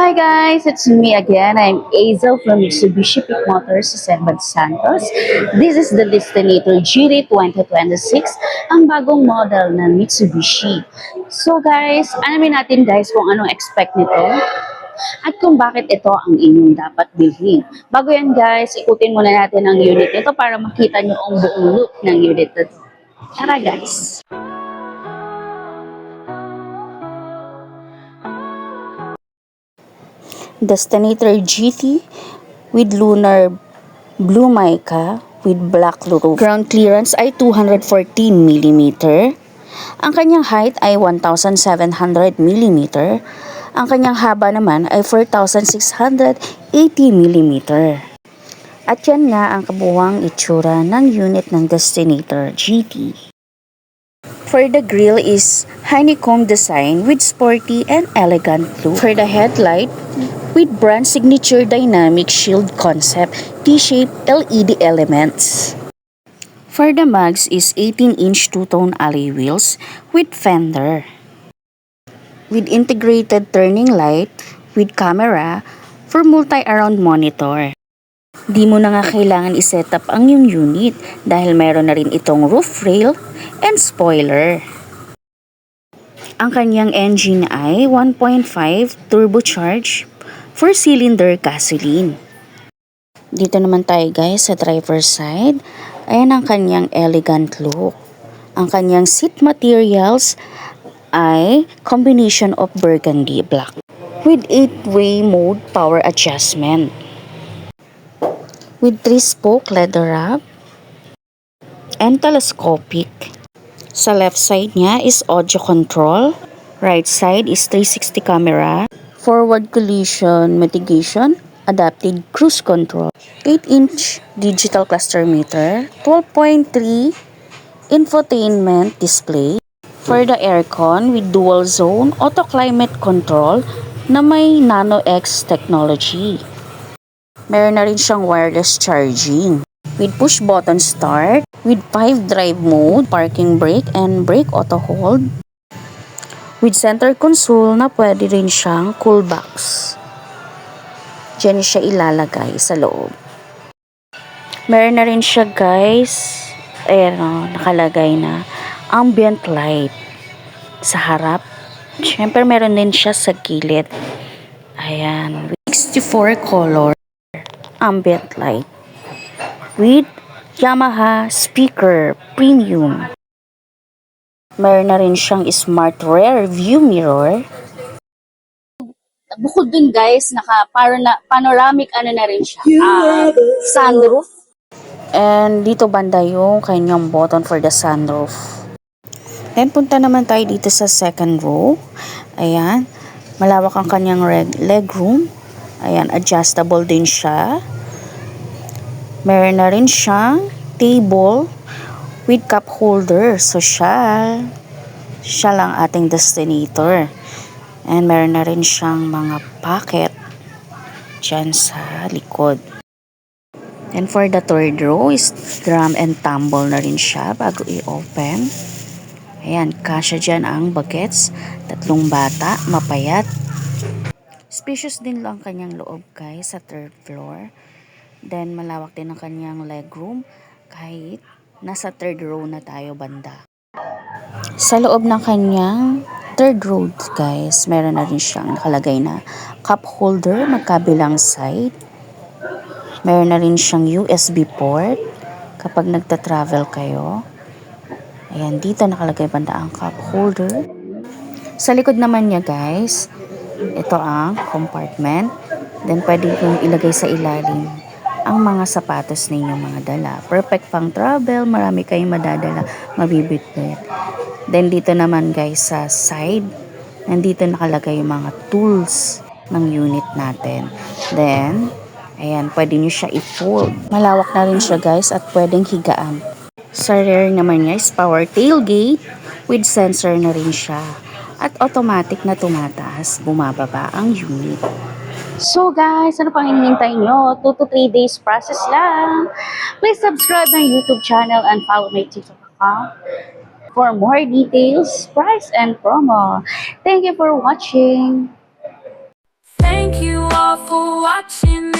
Hi guys, it's me again. I'm Azel from Mitsubishi Peak Motors sa San Santos. This is the Destinator GT 2026, ang bagong model ng Mitsubishi. So guys, alamin natin guys kung anong expect nito at kung bakit ito ang inyong dapat bilhin. Bago yan guys, ikutin muna natin ang unit nito para makita nyo ang buong look ng unit nito. Tara guys! Destinator GT with lunar blue mica with black roof. Ground clearance ay 214 mm. Ang kanyang height ay 1,700 mm. Ang kanyang haba naman ay 4,680 mm. At yan nga ang kabuuang itsura ng unit ng Destinator GT. For the grille is honeycomb design with sporty and elegant look. For the headlight, with brand signature dynamic shield concept T-shaped LED elements. For the mags is 18-inch two-tone alloy wheels with fender. With integrated turning light with camera for multi-around monitor. Di mo na nga kailangan i-set up ang iyong unit dahil meron na rin itong roof rail and spoiler. Ang kanyang engine ay 1.5 turbocharged 4-cylinder gasoline. Dito naman tayo guys sa driver's side. Ayan ang kanyang elegant look. Ang kanyang seat materials ay combination of burgundy black with 8-way mode power adjustment. With 3-spoke leather wrap and telescopic. Sa left side niya is audio control. Right side is 360 camera. Forward collision mitigation, adaptive cruise control, 8-inch digital cluster meter, 12.3 infotainment display. For the aircon with dual zone auto climate control na may Nano X technology. Meron na rin siyang wireless charging with push button start, with 5 drive mode, parking brake and brake auto hold. With center console na pwede rin siyang cool box. Diyan siya ilalagay sa loob. Meron na rin siya guys, ayan o, nakalagay na ambient light sa harap. Siyempre meron din siya sa gilid. Ayan, with 64 color ambient light. With Yamaha speaker premium. Meron na rin siyang smart rear view mirror. Bukod dun guys, panoramic na rin siya. Sunroof. And dito banda yung kanyang button for the sunroof. Then punta naman tayo dito sa second row. Ayan. Malawak ang kanyang leg room. Ayan, adjustable din siya. Meron na rin siyang table with cup holder. Social. Siya lang ating Destinator. And meron na rin siyang mga pocket dyan sa likod. And for the third row is drum and tumble na rin siya bago i-open. Ayan, kasya dyan ang bagets. 3 bata, mapayat. Spacious din lang kanyang loob guys sa third floor. Then malawak din ang kanyang legroom kahit nasa third row na tayo banda. Sa loob ng kanyang third row guys, meron na rin siyang nakalagay na cup holder magkabilang side. Meron na rin siyang USB port kapag nagta-travel kayo. Ayan, dito nakalagay banda ang cup holder. Sa likod naman niya guys, ito ang compartment. Then pwede kong ilagay sa ilalim ang mga sapatos ninyong mga dala. Perfect pang travel, marami kayong madadala, mabibitbit. Then dito naman guys sa side, nandito nakalagay yung mga tools ng unit natin. Then, ayan, pwede nyo siya i-fold. Malawak na rin siya guys at pwedeng higaan. Sa rear naman niya is power tailgate with sensor na rin siya. At automatic na tumataas, bumababa ang unit. So guys, ano pang hinihintay nyo? 2 to 3 days process lang. Please subscribe my YouTube channel and follow my TikTok account for more details, price, and promo. Thank you for watching. Thank you all for watching.